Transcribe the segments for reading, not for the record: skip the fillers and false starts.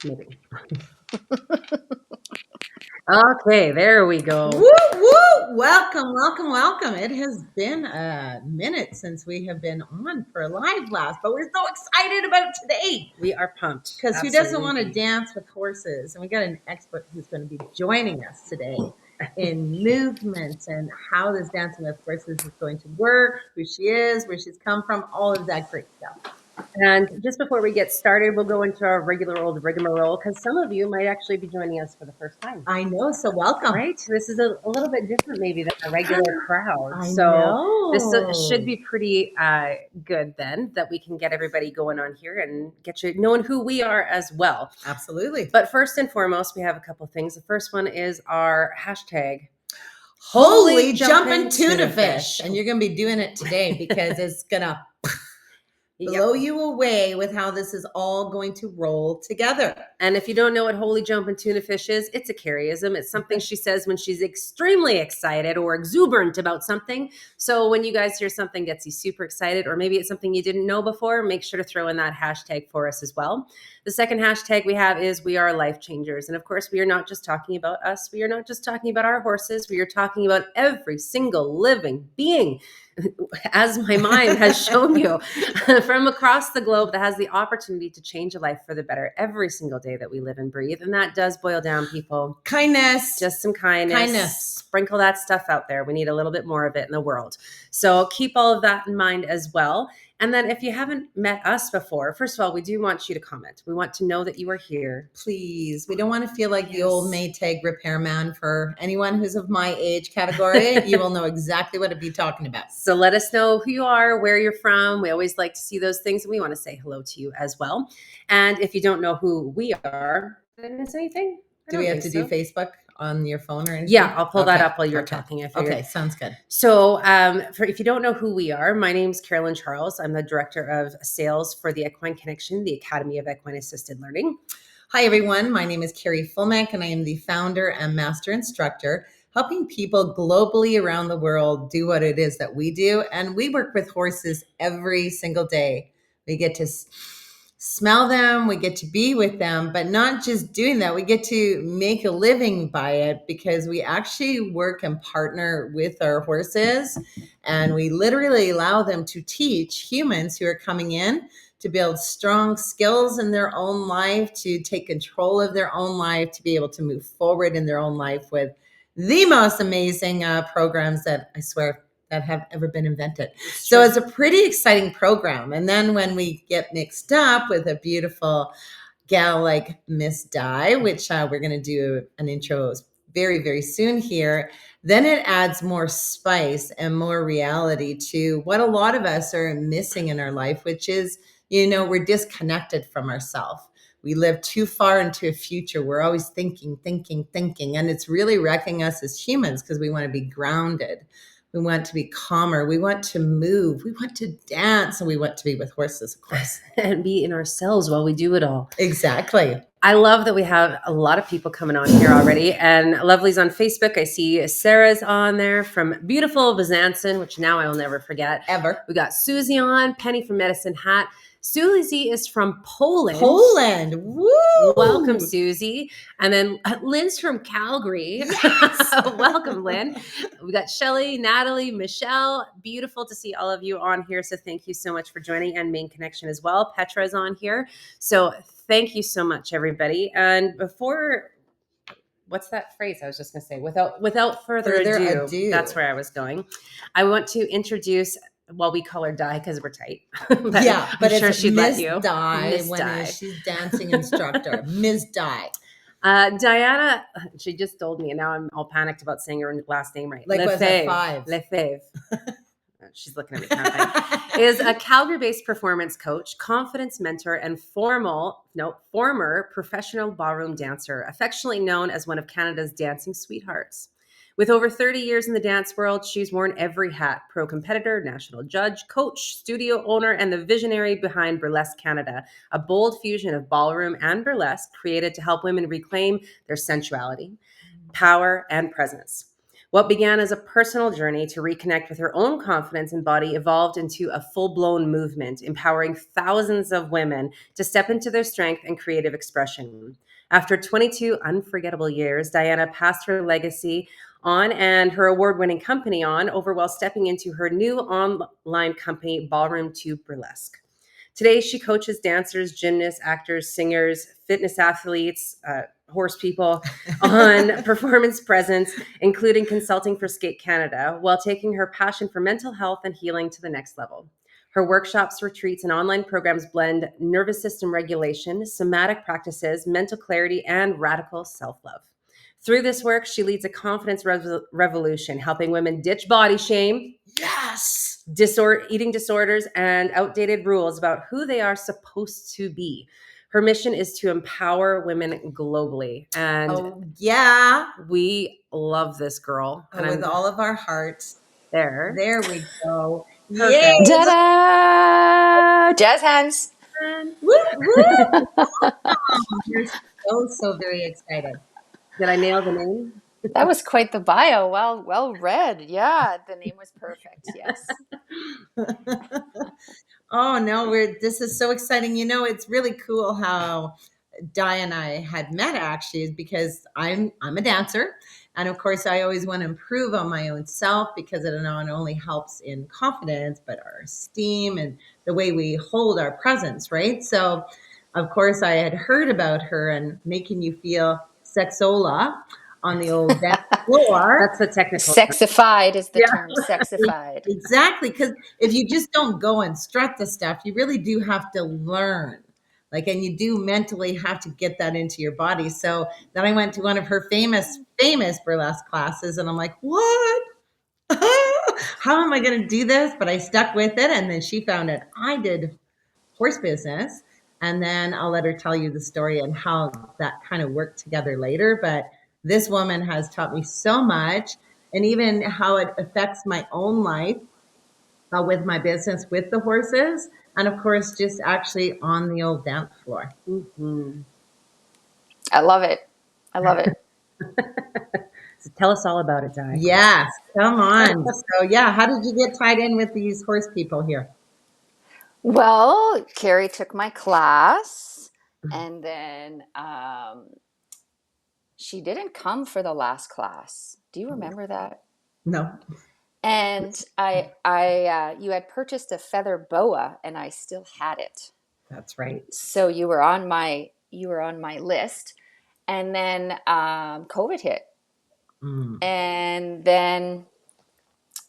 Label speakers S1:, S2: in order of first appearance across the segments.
S1: Maybe. Okay, there we go.
S2: Woo, woo! Welcome. It has been a minute since we have been on for a live blast, but we're so excited about today
S1: We are pumped.
S2: because who doesn't want to
S1: Absolutely.
S2: dance with horses? And we got an expert who's going to be joining us today in movement and how this dancing with horses is going to work, who she is, where she's come from, all of that great stuff.
S1: And just before we get started, we'll go into our regular old rigmarole because some of you might actually be joining us for the first time.
S2: I know, so welcome.
S1: Right? This is a little bit different maybe than a regular crowd.
S2: I
S1: So this
S2: know.
S1: should be pretty good then that we can get everybody going on here and get you knowing who we are as well.
S2: Absolutely.
S1: But first and foremost, we have a couple things. The first one is our hashtag.
S2: Holy jumping tuna fish. And you're going to be doing it today because it's going to blow you away with how this is all going to roll together.
S1: And if you don't know what holy jumping tuna fish is, it's a Carrieism. It's something she says when she's extremely excited or exuberant about something. So when you guys hear something gets you super excited, or maybe it's something you didn't know before, make sure to throw in that hashtag for us as well. The second hashtag we have is we are life changers. And of course, we are not just talking about us. We are not just talking about our horses. We are talking about every single living being, as my mind has shown you, from across the globe that has the opportunity to change a life for the better every single day that we live and breathe. And that does boil down, people.
S2: Kindness.
S1: Just some kindness. Sprinkle that stuff out there. We need a little bit more of it in the world. So keep all of that in mind as well. And then if you haven't met us before, first of all, we do want you to comment. We want to know that you are here.
S2: Please. We don't want to feel like the old Maytag repairman. For anyone who's of my age category, you will know exactly what to be talking about.
S1: So let us know who you are, where you're from. We always like to see those things. And we want to say hello to you as well. And if you don't know who we are, did I miss anything?
S2: Do we have to do Facebook on your phone or anything?
S1: Yeah, I'll pull that up while you're talking.
S2: Okay, sounds good.
S1: So if you don't know who we are, my name's Carolyn Charles. I'm the Director of Sales for the Equine Connection, the Academy of Equine Assisted Learning.
S2: Hi, everyone. My name is Carrie Fulmack, and I am the founder and master instructor, helping people globally around the world do what it is that we do. And we work with horses every single day. We get to smell them, we get to be with them, but not just doing that. We get to make a living by it because we actually work and partner with our horses, and we literally allow them to teach humans who are coming in to build strong skills in their own life, to take control of their own life, to be able to move forward in their own life with the most amazing programs that I swear that have ever been invented. So it's a pretty exciting program. And then when we get mixed up with a beautiful gal like Miss Di, which we're going to do an intro very, very soon here, then it adds more spice and more reality to what a lot of us are missing in our life, which is, we're disconnected from ourselves. We live too far into a future. We're always thinking. And it's really wrecking us as humans because we want to be grounded. We want to be calmer. We want to move. We want to dance. And we want to be with horses, of course.
S1: And be in ourselves while we do it all.
S2: Exactly.
S1: I love that we have a lot of people coming on here already. And Lovely's on Facebook. I see Sarah's on there from beautiful Byzantin, which now I will never forget.
S2: Ever.
S1: We got Susie on, Penny from Medicine Hat. Susie is from Poland.
S2: Woo!
S1: Welcome, Susie. And then Lynn's from Calgary.
S2: Yes.
S1: Welcome, Lynn. We got Shelly, Natalie, Michelle. Beautiful to see all of you on here. So thank you so much for joining, and Main Connection as well. Petra's on here. So thank you so much, everybody. And before, what's that phrase I was just going to say? Without further ado, that's where I was going. I want to introduce, well, we call her Di because we're tight.
S2: But yeah, but
S1: I'm sure she'd
S2: Miss
S1: let you.
S2: Di
S1: Miss
S2: when
S1: Di.
S2: She's dancing instructor. Miss Di.
S1: Diana, she just told me, and now I'm all panicked about saying her last name right.
S2: Like
S1: Lefebvre. Lefebvre. She's looking at me counting. Is a Calgary-based performance coach, confidence mentor, and former professional ballroom dancer, affectionately known as one of Canada's dancing sweethearts. With over 30 years in the dance world, she's worn every hat: pro competitor, national judge, coach, studio owner, and the visionary behind Burlesque Canada, a bold fusion of ballroom and burlesque created to help women reclaim their sensuality, power, and presence. What began as a personal journey to reconnect with her own confidence and body evolved into a full-blown movement, empowering thousands of women to step into their strength and creative expression. After 22 unforgettable years, Diana passed her legacy on and her award-winning company on over while stepping into her new online company, Ballroom to Burlesque. Today, she coaches dancers, gymnasts, actors, singers, fitness athletes, horse people on performance presence, including consulting for Skate Canada, while taking her passion for mental health and healing to the next level. Her workshops, retreats, and online programs blend nervous system regulation, somatic practices, mental clarity, and radical self love. Through this work, she leads a confidence revolution, helping women ditch body shame,
S2: Yes.
S1: eating disorders, and outdated rules about who they are supposed to be. Her mission is to empower women globally. And we love this girl. And
S2: with all of our hearts.
S1: there.
S2: There we go.
S1: Perfect.
S2: Yay.
S3: Ta-da! Jazz hands.
S2: Woo, woo. We're so very excited.
S1: Did I nail the name?
S3: That was quite the bio. Well read. Yeah, the name was perfect. Yes.
S2: Oh no, this is so exciting. You know, it's really cool how Di and I had met actually is because I'm a dancer. And of course I always want to improve on my own self because it not only helps in confidence, but our esteem and the way we hold our presence, right? So of course I had heard about her and making you feel sexola on the old dance floor.
S1: That's the technical term.
S3: Sexified is the term. Sexified.
S2: Exactly. Because if you just don't go and strut the stuff, you really do have to learn. Like, and you do mentally have to get that into your body. So then I went to one of her famous burlesque classes and I'm like, what? How am I going to do this? But I stuck with it. And then she found it. I did horse business. And then I'll let her tell you the story and how that kind of worked together later. But this woman has taught me so much and even how it affects my own life with my business with the horses. And of course, just actually on the old dance floor.
S1: Mm-hmm.
S3: I love it. I love it.
S1: So tell us all about it, Di.
S2: Yes, come on. So yeah, how did you get tied in with these horse people here?
S3: Well, Carrie took my class, and then she didn't come for the last class. Do you remember that?
S2: No.
S3: And you had purchased a feather boa, and I still had it.
S2: That's right.
S3: So you were on my list, and then COVID hit, and then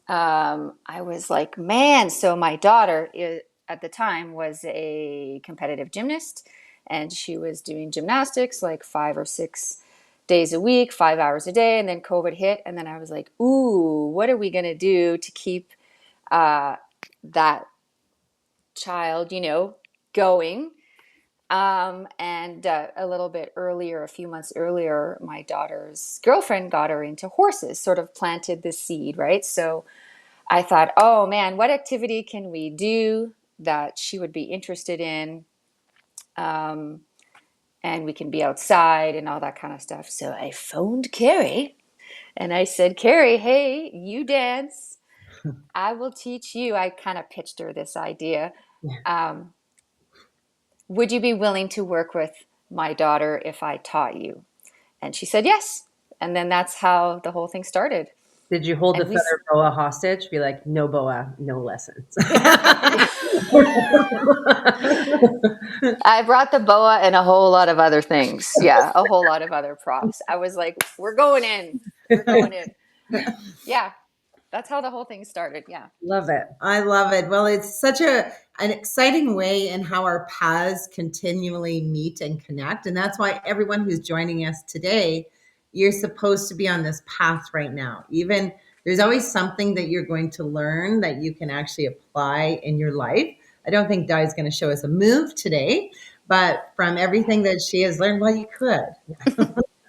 S3: I was like, man. So my daughter at the time was a competitive gymnast, and she was doing gymnastics like 5 or 6 days a week, 5 hours a day, and then COVID hit, and then I was like, ooh, what are we gonna do to keep that child, going? And a little bit earlier, a few months earlier, my daughter's girlfriend got her into horses, sort of planted the seed, right? So I thought, oh man, what activity can we do that she would be interested in? And we can be outside and all that kind of stuff. So I phoned Carrie and I said, Carrie, hey, you dance. I will teach you. I kind of pitched her this idea. Would you be willing to work with my daughter if I taught you? And she said yes. And then that's how the whole thing started.
S1: Did you hold the feather boa hostage? Be like, no boa, no lessons.
S3: I brought the boa and a whole lot of other things. Yeah, a whole lot of other props. I was like, we're going in. We're going in. Yeah, that's how the whole thing started. Yeah.
S1: Love it.
S2: I love it. Well, it's such an exciting way in how our paths continually meet and connect. And that's why everyone who's joining us today, you're supposed to be on this path right now. Even there's always something that you're going to learn that you can actually apply in your life. I don't think Di's going to show us a move today, but from everything that she has learned, well, you could.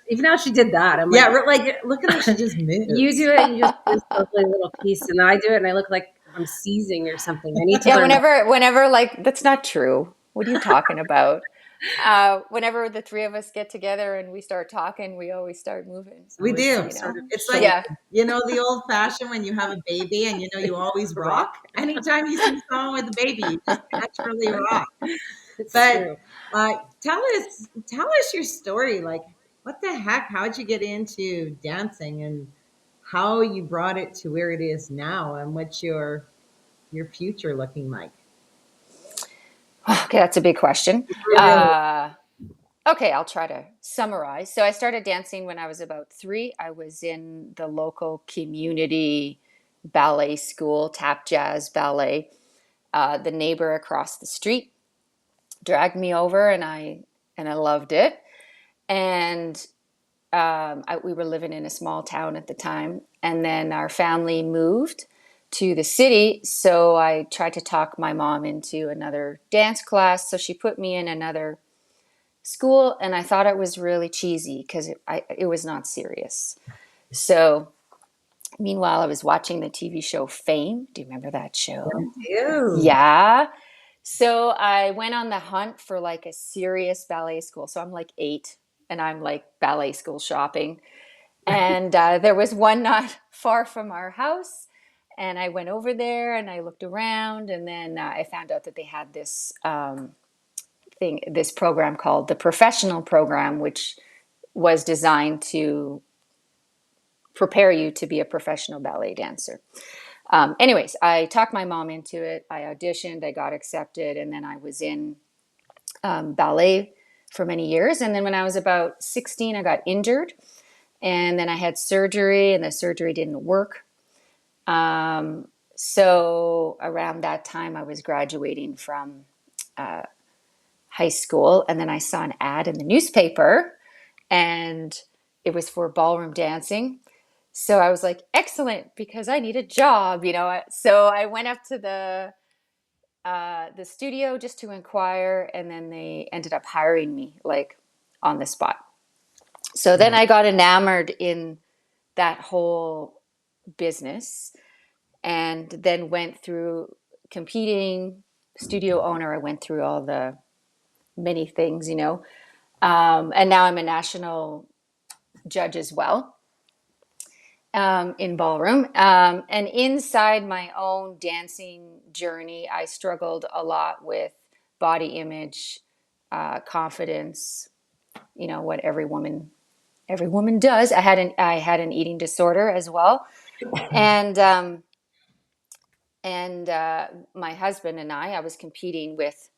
S1: Even now she did that. I'm
S2: like, look at how she just moved.
S1: You do it, and you just do this lovely little piece, and I do it, and I look like I'm seizing or something. I need to learn.
S3: Whenever, like, that's not true. What are you talking about? Whenever the three of us get together and we start talking, we always start moving.
S2: We do.
S3: You know?
S2: It's like,
S1: Shoulder.
S3: Yeah.
S2: the old fashioned when you have a baby and you always rock. Anytime you see someone with a baby, you just naturally rock.
S1: It's
S2: But
S1: true.
S2: tell us your story. Like, what the heck? How'd you get into dancing, and how you brought it to where it is now, and what's your future looking like?
S3: Okay, that's a big question.
S2: Really?
S3: Okay, I'll try to summarize. So I started dancing when I was about 3. I was in the local community ballet school, tap jazz ballet. The neighbor across the street dragged me over, and I loved it. And we were living in a small town at the time, and then our family moved to the city. So I tried to talk my mom into another dance class. So she put me in another school, and I thought it was really cheesy because it was not serious. So meanwhile, I was watching the TV show Fame. Do you remember that show?
S2: Ew.
S3: Yeah. So I went on the hunt for like a serious ballet school. So I'm like 8 and I'm like ballet school shopping. And there was one not far from our house. And I went over there and I looked around. And then I found out that they had this program called the professional program, which was designed to prepare you to be a professional ballet dancer. Anyways, I talked my mom into it. I auditioned, I got accepted, and then I was in ballet for many years. And then when I was about 16, I got injured, and then I had surgery, and the surgery didn't work. So around that time, I was graduating from high school, and then I saw an ad in the newspaper, and it was for ballroom dancing. So I was like, excellent, because I need a job, you know. So I went up to the studio just to inquire, and then they ended up hiring me like on the spot. So then I got enamored in that whole business, and then went through competing, studio owner. I went through all the many things, you know. And now I'm a national judge as well, in ballroom. And inside my own dancing journey, I struggled a lot with body image, confidence. You know what every woman does. I had an eating disorder as well, and my husband and I was competing with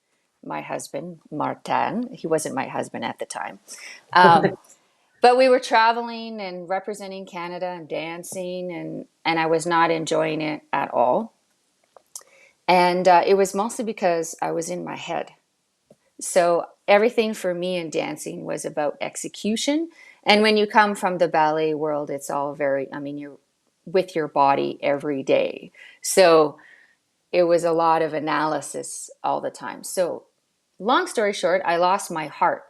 S3: my husband Martin. He wasn't my husband at the time. Um, but we were traveling and representing Canada and dancing, and I was not enjoying it at all. And it was mostly because I was in my head. So everything for me in dancing was about execution. And when you come from the ballet world, it's all very, I mean, you're with your body every day. So it was a lot of analysis all the time. So long story short, I lost my heart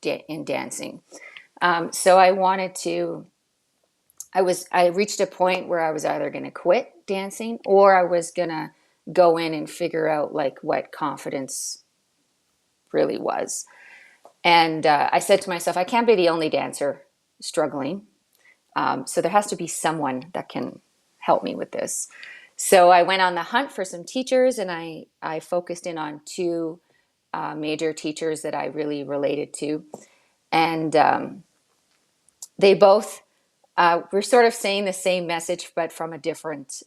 S3: in dancing. So I reached a point where I was either going to quit dancing or I was going to go in and figure out like what confidence really was. And I said to myself, I can't be the only dancer struggling. So there has to be someone that can help me with this. So I went on the hunt for some teachers, and I focused in on 2 major teachers that I really related to. And they both were sort of saying the same message, but from a different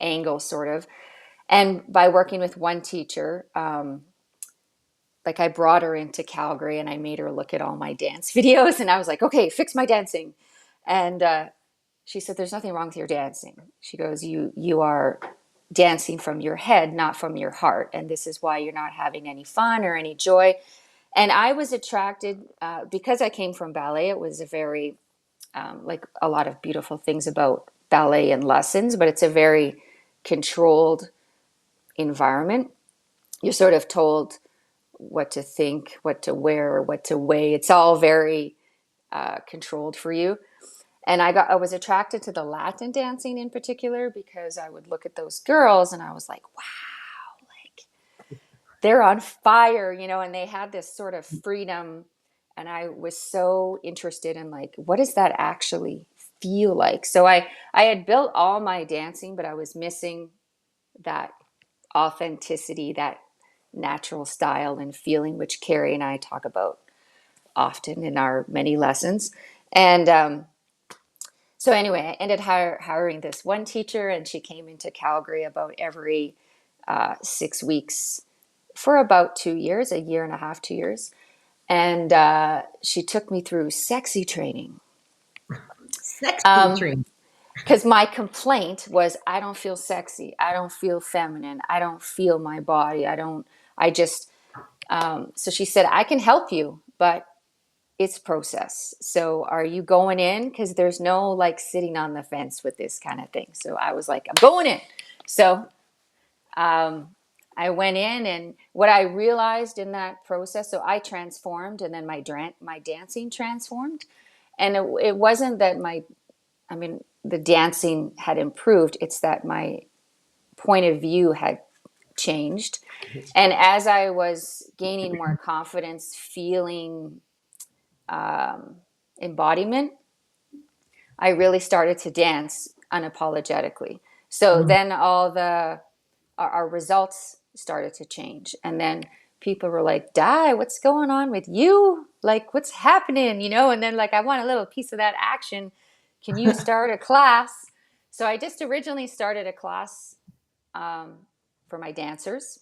S3: angle, sort of. And by working with one teacher, like I brought her into Calgary and I made her look at all my dance videos, and I was like, okay, fix my dancing. And she said, there's nothing wrong with your dancing. She goes, you are dancing from your head, not from your heart. And this is why you're not having any fun or any joy. And I was attracted because I came from ballet. It was a very, like a lot of beautiful things about ballet and lessons, but it's a very controlled environment. You're sort of told what to think, what to wear, what to weigh. It's all very controlled for you. And I was attracted to the Latin dancing in particular because I would look at those girls and I was like, wow, like they're on fire, you know, and they had this sort of freedom. And I was so interested in like, what does that actually feel like? So I had built all my dancing, but I was missing that authenticity, that natural style and feeling, which Carrie and I talk about often in our many lessons. And so anyway, I ended hiring this one teacher, and she came into Calgary about every 6 weeks for about 2 years, a year and a half, 2 years. And she took me through sexy training.
S2: Sexy training.
S3: Because my complaint was, I don't feel sexy. I don't feel feminine. I don't feel my body. I just, so she said, I can help you, but it's process. So are you going in? Because there's no like sitting on the fence with this kind of thing. So I was like, I'm going in. So I went in, and what I realized in that process, so I transformed, and then my dancing transformed. And it wasn't that the dancing had improved. It's that my point of view had changed. And as I was gaining more confidence, feeling embodiment, I really started to dance unapologetically. So then our results started to change. And then people were like, Di, what's going on with you? Like, what's happening? You know, and then like, I want a little piece of that action. Can you start a class? So I just originally started a class for my dancers.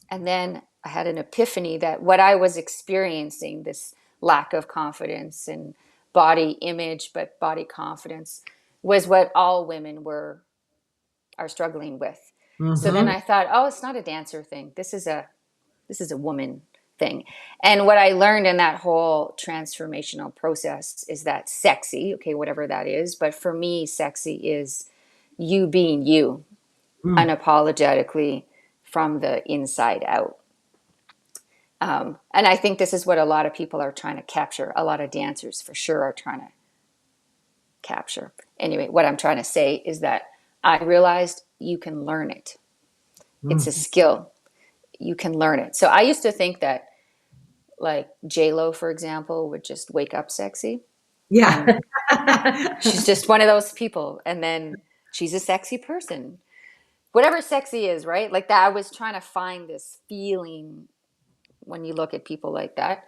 S3: And then I had an epiphany that what I was experiencing, this lack of confidence and body image, but body confidence, was what all women are struggling with. So then I thought, oh, it's not a dancer thing. This is a woman thing. And what I learned in that whole transformational process is that sexy, okay, whatever that is, but for me, sexy is you being you unapologetically from the inside out. And I think this is what a lot of people are trying to capture. A lot of dancers for sure are trying to capture. Anyway, what I'm trying to say is that I realized you can learn it. It's a skill. You can learn it. So I used to think that like J-Lo, for example, would just wake up sexy.
S2: Yeah.
S3: She's just one of those people. And then she's a sexy person. Whatever sexy is, right? Like that, I was trying to find this feeling when you look at people like that.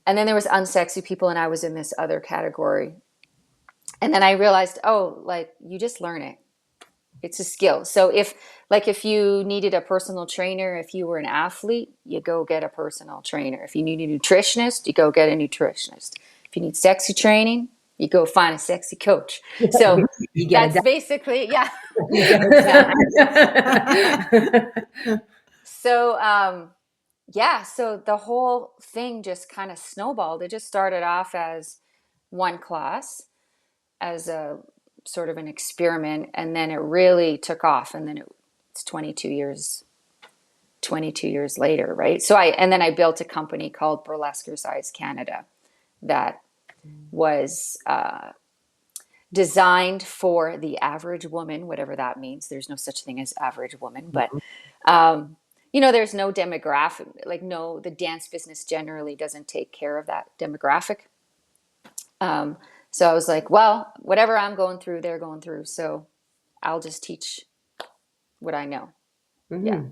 S3: And then there was unsexy people, and I was in this other category. And then I realized, oh, like you just learn it. It's a skill. So if you needed a personal trainer, if you were an athlete, you go get a personal trainer. If you need a nutritionist, you go get a nutritionist. If you need sexy training, you go find a sexy coach. So
S1: You get
S3: that's
S1: it
S3: basically, yeah.
S1: done.
S3: So, yeah, so the whole thing just kind of snowballed. It just started off as one class, as a sort of an experiment, and then it really took off. And then it's 22 years later, right? So then I built a company called Burlesque Size Canada that was designed for the average woman, whatever that means. There's no such thing as average woman, but there's no demographic, like no, the dance business generally doesn't take care of that demographic. So I was like, well, whatever I'm going through, they're going through. So I'll just teach what I know. Yeah.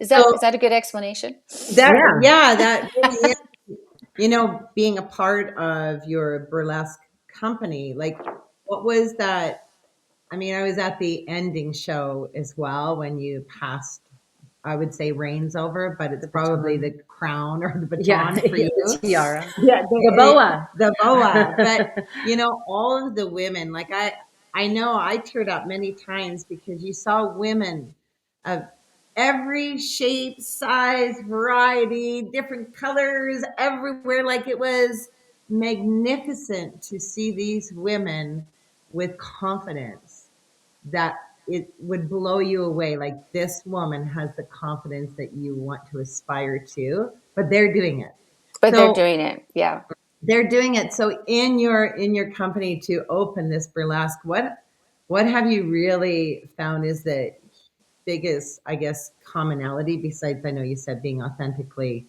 S3: Is that a good explanation?
S2: That really is. Being a part of your burlesque company, like what was that? I mean, I was at the ending show as well when you passed, I would say reins over, but it's probably the crown or the baton for you.
S1: The tiara.
S2: Yeah,
S1: The boa.
S2: The boa. But all of the women, like I know I teared up many times because you saw women of every shape, size, variety, different colors everywhere. Like it was magnificent to see these women with confidence that it would blow you away. Like this woman has the confidence that you want to aspire to, but they're doing it.
S3: But they're
S2: So
S3: doing it. Yeah.
S2: they're doing it. So in your company to open this burlesque, what have you really found is that biggest, I guess, commonality besides, I know you said being authentically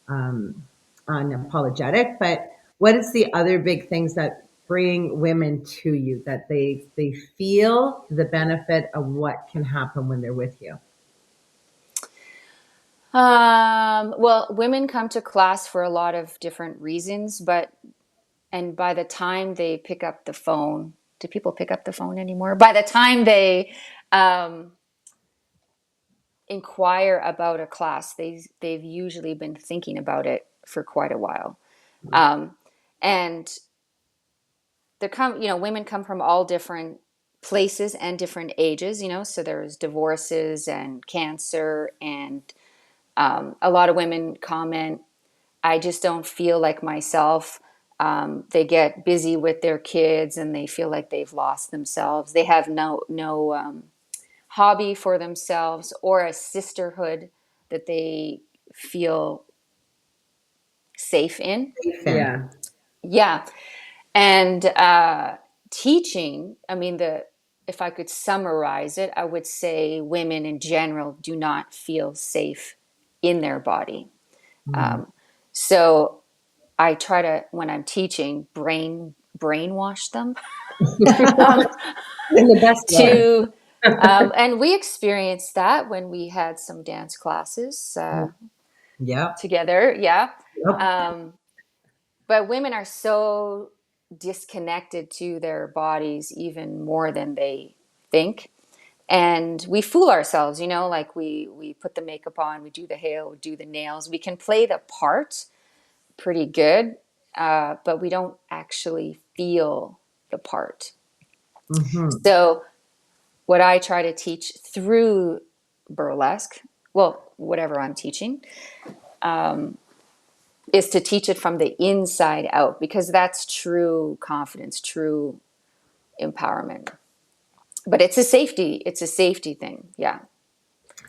S2: um, unapologetic, but what is the other big things that bring women to you, that they feel the benefit of what can happen when they're with you?
S3: Well, women come to class for a lot of different reasons, and by the time they pick up the phone, do people pick up the phone anymore? By the time they um, inquire about a class, they've usually been thinking about it for quite a while. Um, and women come from all different places and different ages, so there's divorces and cancer, and a lot of women comment, I just don't feel like myself. They get busy with their kids and they feel like they've lost themselves. They have no hobby for themselves or a sisterhood that they feel safe in.
S1: Yeah.
S3: Yeah. And teaching, I mean, if I could summarize it, I would say women in general do not feel safe in their body.
S2: Mm.
S3: Um, so I try to, when I'm teaching, brainwash them um,
S1: In the best way.
S3: to, and we experienced that when we had some dance classes
S2: Yep.
S3: together. Yeah.
S2: Yep.
S3: Um, but women are so disconnected to their bodies even more than they think. And we fool ourselves, like we put the makeup on, we do the hair, we do the nails. We can play the part pretty good, but we don't actually feel the part.
S2: Hmm.
S3: So, what I try to teach through burlesque, well, whatever I'm teaching, is to teach it from the inside out because that's true confidence, true empowerment. But it's a safety thing. Yeah.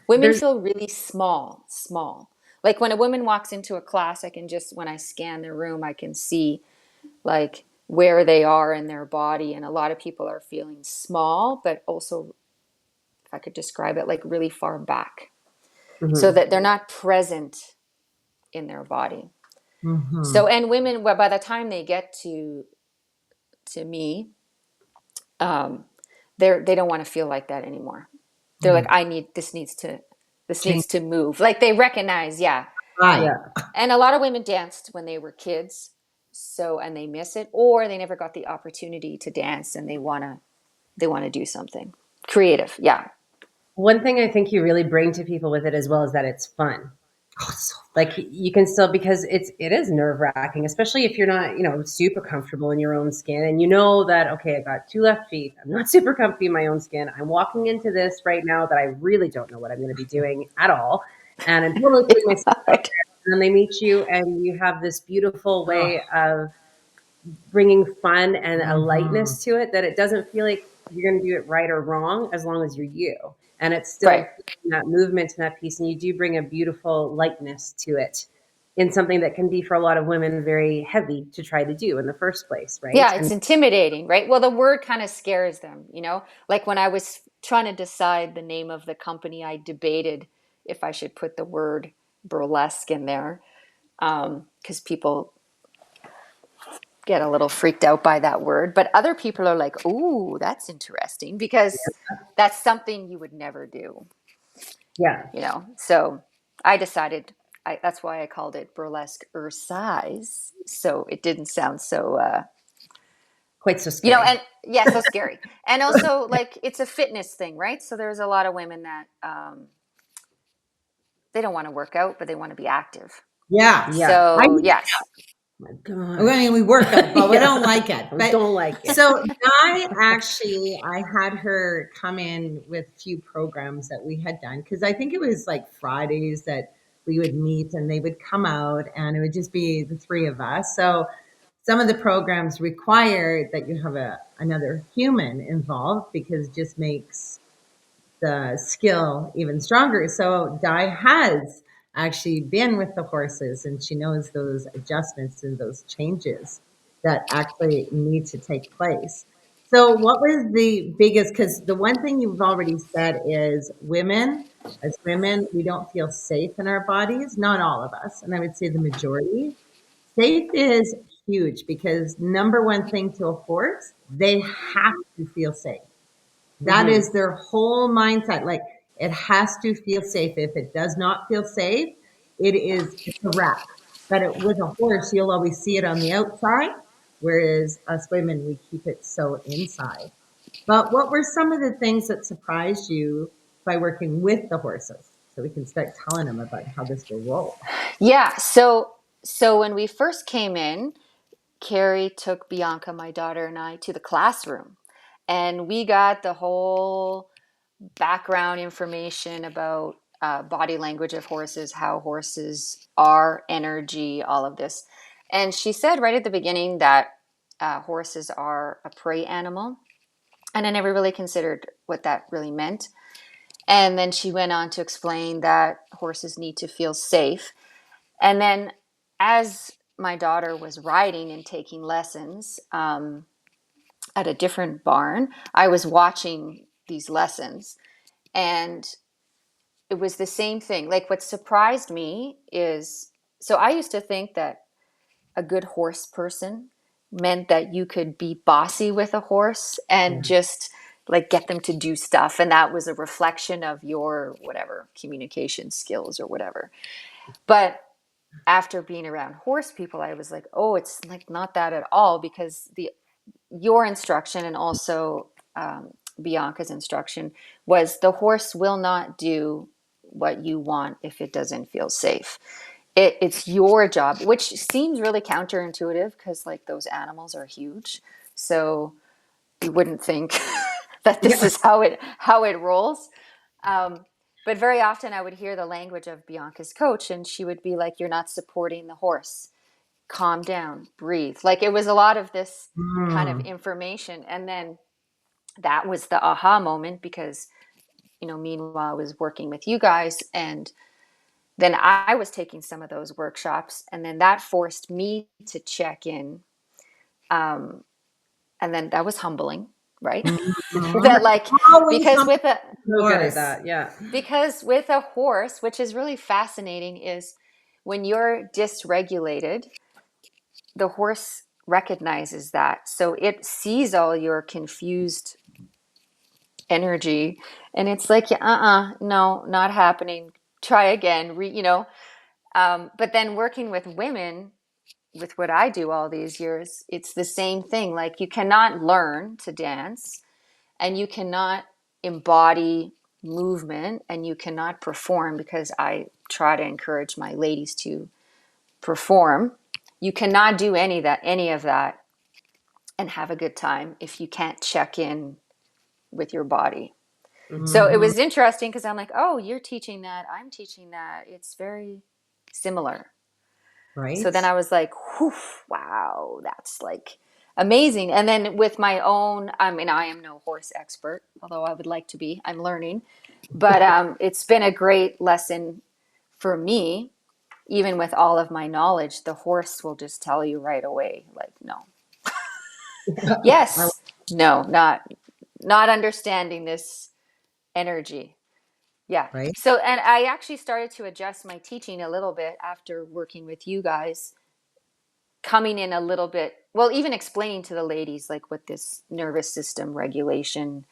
S3: Women
S1: There's
S3: feel really small. Like when a woman walks into a class, when I scan the room, I can see like where they are in their body. And a lot of people are feeling small, but also, if I could describe it, like really far back so
S1: Mhm.
S3: that they're not present in their body. So,
S2: Hmm.
S3: and women, well, by the time they get to me, um, they don't want to feel like that anymore. They're like,
S2: Yeah.
S3: this
S2: Change.
S3: needs to move. Like they recognize, yeah.
S2: Right.
S1: Yeah.
S3: And a lot of women danced when they were kids, and they miss it, or they never got the opportunity to dance, and they want to do something creative. Yeah,
S1: One thing I think you really bring to people with it as well is that it's fun.
S2: Oh, so
S1: Like you can still, because it is nerve wracking, especially if you're not, super comfortable in your own skin and you know that, okay, I've got two left feet. I'm not super comfy in my own skin. I'm walking into this right now that I really don't know what I'm going to be doing at all. And I'm totally putting myself
S3: yeah,
S1: out
S3: right,
S1: there. And then they meet you and you have this beautiful
S2: oh.
S1: way of bringing fun and a
S2: Hmm.
S1: lightness to it that it doesn't feel like you're going to do it right or wrong as long as you're you. And it's
S3: right.
S1: still that movement and that piece. And you do bring a beautiful lightness to it in something that can be for a lot of women very heavy to try to do in the first place, right?
S3: Yeah,
S1: And
S3: it's intimidating, right? Well, the word kind of scares them, Like when I was trying to decide the name of the company, I debated if I should put the word burlesque in there, because people get a little freaked out by that word. But other people are like, "Ooh, that's interesting," because that's something you would never do,
S1: yeah,
S3: So I decided that's why I called it burlesque size, so it didn't sound so
S1: quite so scary.
S3: and yeah, so scary. And also, like, it's a fitness thing, right? So there's a lot of women that they don't want to work out, but they want to be active.
S2: Yeah.
S1: Yeah.
S2: I
S3: So yes,
S1: My
S2: I
S1: gosh.
S2: mean, we work out, but we
S1: Yeah.
S2: don't like it.
S1: I
S2: But
S1: don't like it.
S2: so I had her come in with a few programs that we had done because I think it was like Fridays that we would meet and they would come out and it would just be the three of us. So some of the programs require that you have another human involved because it just makes the skill even stronger. So Di has actually been with the horses and she knows those adjustments and those changes that actually need to take place. So, what was the biggest? Because the one thing you've already said is women, as women, we don't feel safe in our bodies. Not all of us. And I would say the majority. Safe is huge because number one thing to a horse, they have to feel safe. That
S1: Mm-hmm.
S2: is their whole mindset. Like it has to feel safe. If it does not feel safe, it's a wrap. But with a horse, you'll always see it on the outside, whereas us women, we keep it so inside. But what were some of the things that surprised you by working with the horses? So we can start telling them about how this will roll.
S3: Yeah. So when we first came in, Carrie took Bianca, my daughter, and I to the classroom. And we got the whole background information about body language of horses, how horses are, energy, all of this. And she said right at the beginning that horses are a prey animal. And I never really considered what that really meant. And then she went on to explain that horses need to feel safe. And then as my daughter was riding and taking lessons at a different barn, I was watching these lessons. And it was the same thing. Like what surprised me is so I used to think that a good horse person meant that you could be bossy with a horse and
S2: Yeah.
S3: just like get them to do stuff. And that was a reflection of your whatever communication skills or whatever. But after being around horse people, I was like, oh, it's like not that at all because the your instruction and also Bianca's instruction was the horse will not do what you want if it doesn't feel safe. It's your job, which seems really counterintuitive because like those animals are huge. So you wouldn't think that this
S2: Yeah.
S3: is how it rolls. Um, but very often I would hear the language of Bianca's coach, and she would be like, "You're not supporting the horse. Calm down, breathe." Like it was a lot of this kind of
S2: Mm.
S3: information, and then that was the aha moment because meanwhile I was working with you guys, and then I was taking some of those workshops, and then that forced me to check in. Um, and then that was humbling, right?
S2: Mhm.
S3: That like
S2: Always
S3: because
S2: something
S3: with a
S1: So good at
S2: horse.
S1: that. Yeah.
S3: because with a horse, which is really fascinating, is when you're dysregulated, the horse recognizes that. So it sees all your confused energy and it's like, no, not happening. Try again. But then working with women, with what I do all these years, it's the same thing. Like you cannot learn to dance and you cannot embody movement and you cannot perform because I try to encourage my ladies to perform. You cannot do any of that and have a good time if you can't check in with your body.
S1: Mm-hmm.
S3: So it
S2: Mhm.
S3: was interesting because I'm like, oh, you're teaching that, I'm teaching that. It's very similar. So
S2: Right?
S3: then I was like, whew, wow, that's like amazing. And then with my own, I mean, I am no horse expert, although I would like to be. I'm learning. But it's been a great lesson for me. Even with all of my knowledge, the horse will just tell you right away, like, no,
S2: I-
S3: yes, no, not understanding this energy. Yeah.
S2: right?
S3: So, and I actually started to adjust my teaching a little bit after working with you guys, coming in a little bit, well, even explaining to the ladies like what this nervous system regulation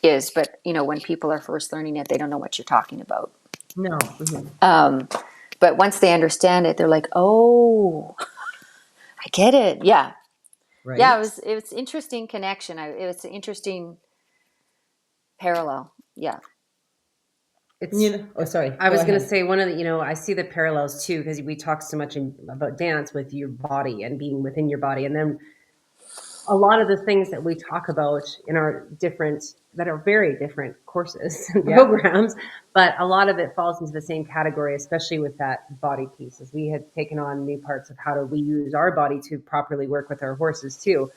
S3: is. But, when people are first learning it, they don't know what you're talking about.
S2: No.
S1: Mm-hmm.
S3: Um, but once they understand it, they're like, oh, I get it. Yeah. Yeah. It
S2: Right?
S3: was, it was interesting connection. It was an interesting parallel. Yeah.
S1: It's
S2: Oh, sorry.
S1: I
S2: Go
S1: was going to
S2: ahead.
S1: say one of the, I see the parallels too, because we talk so much about dance with your body and being within your body. And then a lot of the things that we talk about in our different, that are very different courses and
S2: Yeah.
S1: programs, but a lot of it falls into the same category, especially with that body piece, as we had taken on new parts of how do we use our body to properly work with our horses too.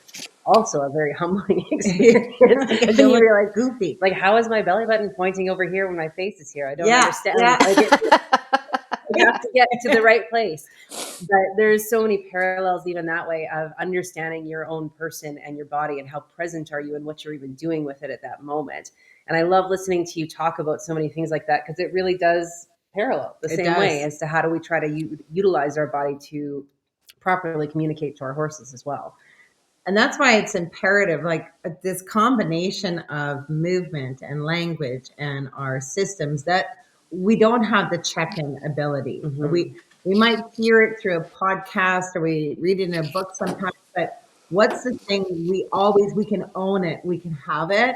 S1: Also a very humbling experience
S2: Because
S1: because
S2: then
S1: you'll
S2: you're
S1: be
S2: goofy.
S1: like, how is my belly button pointing over here when my face is here? I don't
S2: Yeah.
S1: understand.
S2: Yeah.
S1: Like, we have to get to the right place. But there's so many parallels even that way of understanding your own person and your body and how present are you and what you're even doing with it at that moment. And I love listening to you talk about so many things like that because it really does parallel the
S2: It
S1: same way
S2: does.
S1: as to how do we try to utilize our body to properly communicate to our horses as well.
S2: And that's why it's imperative, like this combination of movement and language and our systems, that we don't have the check-in ability.
S1: Mm-hmm.
S2: We might hear it through a podcast or we read it in a book sometimes, but what's the thing we can own it, we can have it,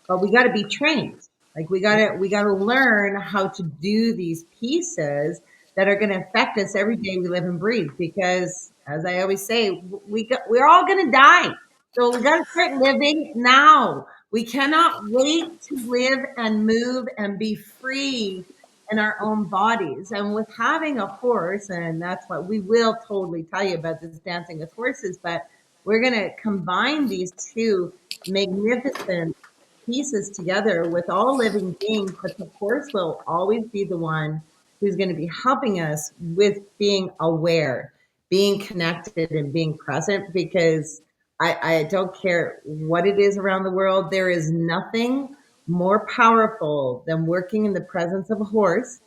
S2: but we got to be trained. Like we got to learn how to do these pieces that are going to affect us every day we live and breathe. Because, as I always say, we're all going to die, so we got to start living now. We cannot wait to live and move and be free in our own bodies. And with having a horse, and that's what we will totally tell you about this dancing with horses, but we're going to combine these two magnificent pieces together with all living beings, but the horse will always be the one who's going to be helping us with being aware, being connected, and being present. Because I don't care what it is around the world, there is nothing more powerful than working in the presence of a horse,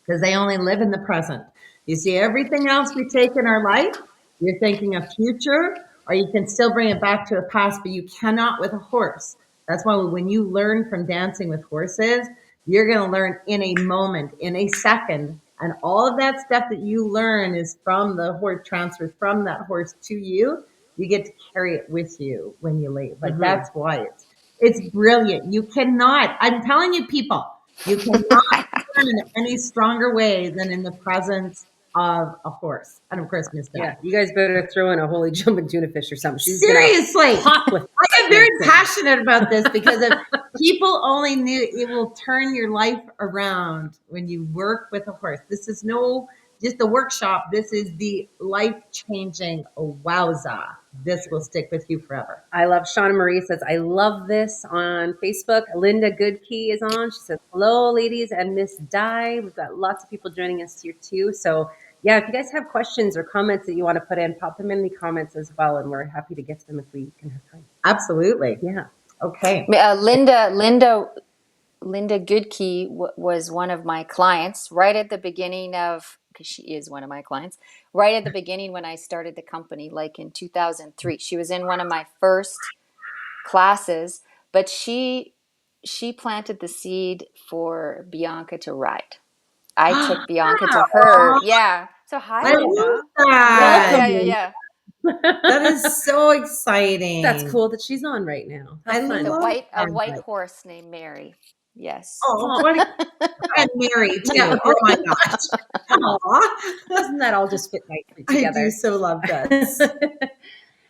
S2: because they only live in the present. You see, everything else we take in our life, you're thinking of future, or you can still bring it back to a past, but you cannot with a horse. That's why when you learn from dancing with horses, you're going to learn in a moment, in a second. And all of that stuff that you learn is from the horse, transfers from that horse to you. You get to carry it with you when you leave. Like,
S1: Mm-hmm.
S2: that's why it's brilliant. You cannot, I'm telling you, people, you cannot in any stronger way than in the presence of a horse. And of course, Miss
S1: Yeah,
S2: Di.
S1: you guys better throw in a holy jumping tuna fish or something. She's gonna
S2: Seriously,
S1: pop with
S2: I am very
S1: excitement.
S2: passionate about this, because if people only knew, it will turn your life around when you work with a horse. This is no just a workshop. This is the life changing wowza. This will stick with you forever.
S1: I love Shauna Marie says, I love this on Facebook. Linda Goodkey is on. She says, hello, ladies and Miss Di. We've got lots of people joining us here too. So yeah, if you guys have questions or comments that you want to put in, pop them in the comments as well. And we're happy to get to them if we can have time.
S2: Absolutely.
S1: Yeah.
S2: Okay.
S3: Linda Goodkey was one of my clients right at the beginning of, because she is one of my clients, right at the beginning when I started the company, like in 2003. She was in one of my first classes, but she planted the seed for Bianca to ride. I took Bianca to her.
S2: Aw,
S3: Yeah. So hi,
S2: I love
S3: Linda. Yeah,
S2: that.
S3: yeah, yeah, yeah.
S2: That is so
S1: That's
S2: exciting.
S1: cool that she's on right now. How
S2: I
S3: With
S1: fun.
S2: love
S3: a white
S2: that.
S3: horse named Mary. Yes.
S2: Oh,
S1: Oh,
S2: what a, and Mary
S1: yeah.
S2: too. Oh my gosh. Aw.
S1: Doesn't that all just fit nicely
S2: I do
S1: together?
S2: so love this.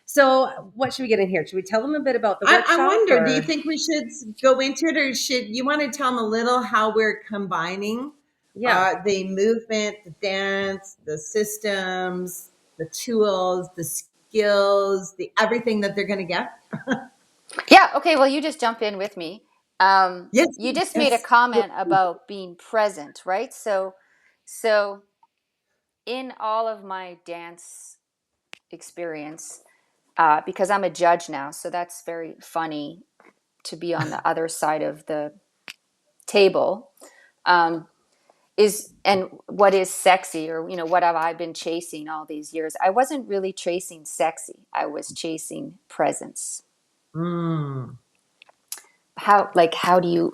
S1: So what should we get in here? Should we tell them a bit about the
S2: I
S1: workshop
S2: wonder, do you
S1: or?
S2: think we should go into it, or should you want to tell them a little how we're combining
S1: Yeah.
S2: the movement, the dance, the systems, the tools, the skills, the everything that they're going to get?
S3: Yeah, okay, well, you just jump in with me.
S2: Yes,
S3: You just made a
S2: yes.
S3: comment about being present, right? So in all of my dance experience, because I'm a judge now, so that's very funny to be on the other side of the table. Um, is and what is sexy, or what have I been chasing all these years? I wasn't really chasing sexy. I was chasing presence.
S2: Mm.
S3: How do you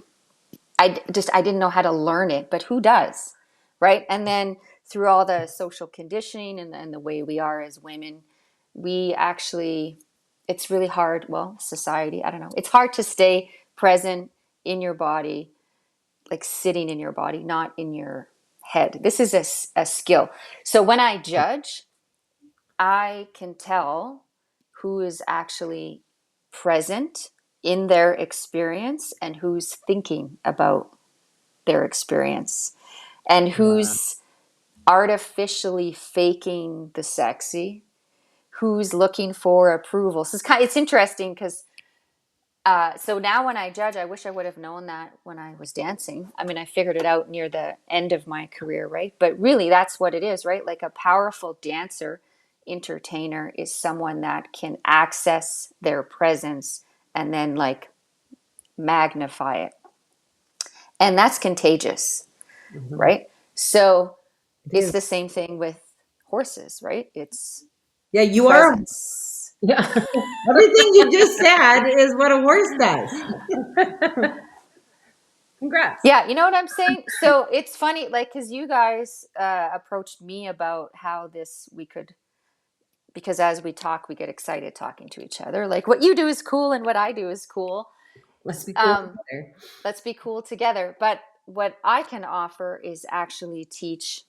S3: I didn't know how to learn it, but who does, right? And then through all the social conditioning and the way we are as women, we actually, it's really hard. Well, society, I don't know. It's hard to stay present in your body, like sitting in your body, not in your head. This is a skill. So when I judge, I can tell who is actually present in their experience and who's thinking about their experience and
S2: Wow.
S3: who's artificially faking the sexy, who's looking for approval. So it's interesting because So now when I judge, I wish I would have known that when I was dancing. I mean, I figured it out near the end of my career, right? But really, that's what it is, right? Like a powerful dancer, entertainer is someone that can access their presence and then like magnify it. And that's contagious,
S1: Mhm.
S3: right? So
S2: It
S3: it's
S2: is.
S3: the same thing with horses, right? It's
S2: Yeah, you are.
S3: presence.
S1: Yeah.
S2: Everything you just said is what a horse does.
S1: Congrats.
S3: Yeah, you know what I'm saying? So it's funny, like, because you guys approached me about how this we could, because as we talk, we get excited talking to each other. Like, what you do is cool and what I do is cool.
S1: Let's be cool
S3: Um,
S1: together.
S3: let's be cool together. But what I can offer is actually teach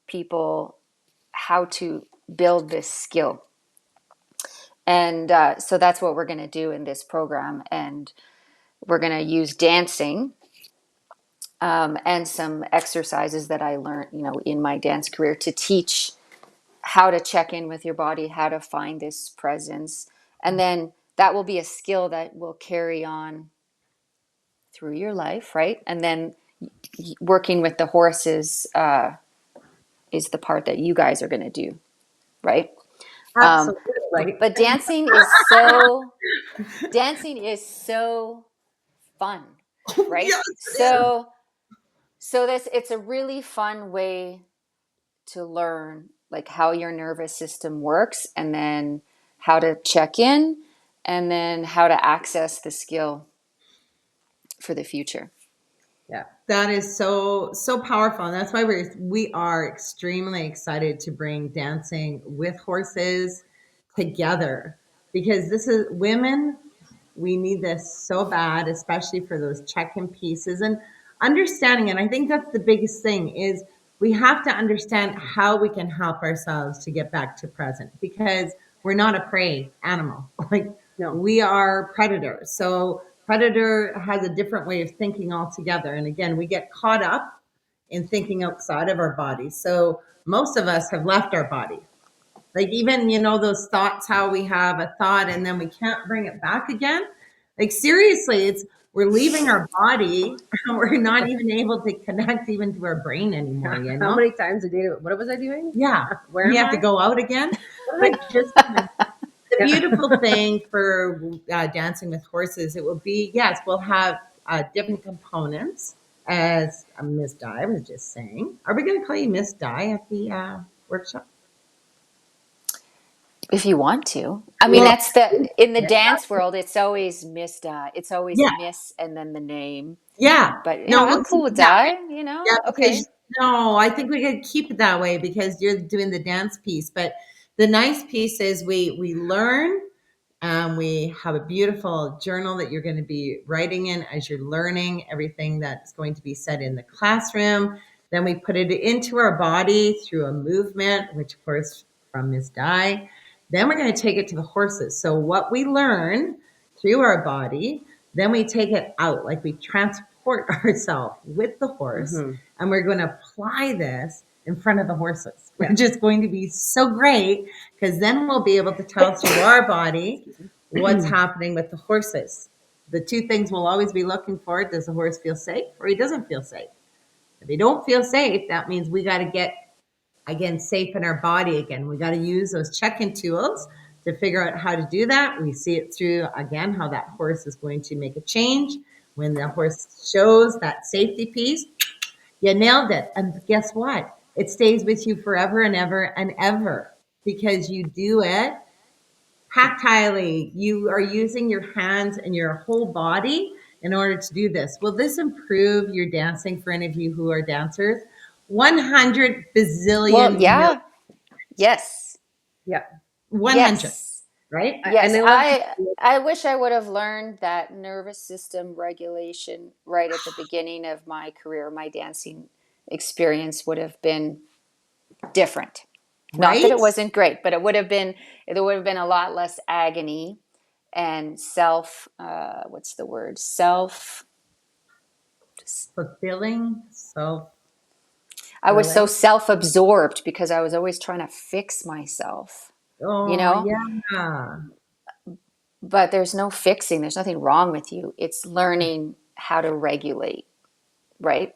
S3: people how to build this skill. And so that's what we're going to do in this program. And we're going to use dancing and some exercises that I learned, you know, in my dance career to teach how to check in with your body, how to find this presence. And then that will be a skill that will carry on through your life, right? And then working with the horses is the part that you guys are going to do, right? Um,
S1: Absolutely.
S3: but dancing is so fun, right?
S2: Yes, it is.
S3: So this it's a really fun way to learn like how your nervous system works and then how to check in and then how to access the skill for the future.
S2: Yeah, that is so powerful, and that's why we are extremely excited to bring dancing with horses together because this is women. We need this so bad, especially for those check-in pieces and understanding. And I think that's the biggest thing is we have to understand how we can help ourselves to get back to present because we're not a prey animal. Like
S1: No.
S2: we are predators. So predator has a different way of thinking altogether. And again, we get caught up in thinking outside of our body. So most of us have left our body. Like even, those thoughts, how we have a thought and then we can't bring it back again. Like seriously, we're leaving our body and we're not even able to connect even to our brain anymore,
S1: How many times a day? What was I doing?
S2: Yeah.
S1: Where
S2: We
S1: am
S2: have to
S1: I?
S2: go out again.
S1: What
S2: But
S1: did I just?
S2: the
S1: Yeah.
S2: beautiful thing for dancing with horses, it will be, yes, we'll have different components as Miss Di was just saying. Are we going to call you Miss Di at the workshop?
S3: If you want to. I mean,
S2: Well,
S3: that's the in the
S2: yeah.
S3: dance world, it's always Miss Di. It's always
S2: Yeah.
S3: Miss and then the name.
S2: Yeah.
S3: But
S2: No,
S3: I'm
S2: we'll keep
S3: cool with
S2: it that way.
S3: Di, you know?
S2: Yeah,
S3: Okay.
S2: because no, I think we could keep it that way because you're doing the dance piece. But the nice piece is we learn. We have a beautiful journal that you're going to be writing in as you're learning everything that's going to be said in the classroom. Then we put it into our body through a movement, which of course from Ms. Di. Then we're going to take it to the horses. So what we learn through our body, then we take it out, like we transport ourselves with the horse,
S1: Mm-hmm.
S2: and we're going to apply this in front of the horses,
S1: Yeah.
S2: which is going to be so great because then we'll be able to tell through our body what's happening with the horses. The two things we'll always be looking for: does the horse feel safe or he doesn't feel safe? If they don't feel safe, that means we got to get again safe in our body again. We got to use those check-in tools to figure out how to do that. We see it through again how that horse is going to make a change. When the horse shows that safety piece, you nailed it. And guess what? It stays with you forever and ever and ever because you do it tactilely. You are using your hands and your whole body in order to do this. Will this improve your dancing for any of you who are dancers? 100
S3: Well,
S2: bazillion million.
S3: yeah. Yes.
S1: Yeah.
S2: 100,
S3: Yes.
S2: right?
S1: And
S3: Yes.
S1: I love.
S3: I wish I would have learned that nervous system regulation right at the beginning of my career. My dancing experience would have been different. Not that
S2: Right?
S3: it wasn't great, but there would have been a lot less agony and what's the word?
S2: Fulfilling, self
S3: I was so
S2: willing.
S3: self-absorbed because I was always trying to fix myself, you
S2: Oh,
S3: know?
S2: yeah.
S3: but there's no fixing. There's nothing wrong with you. It's learning how to regulate, right?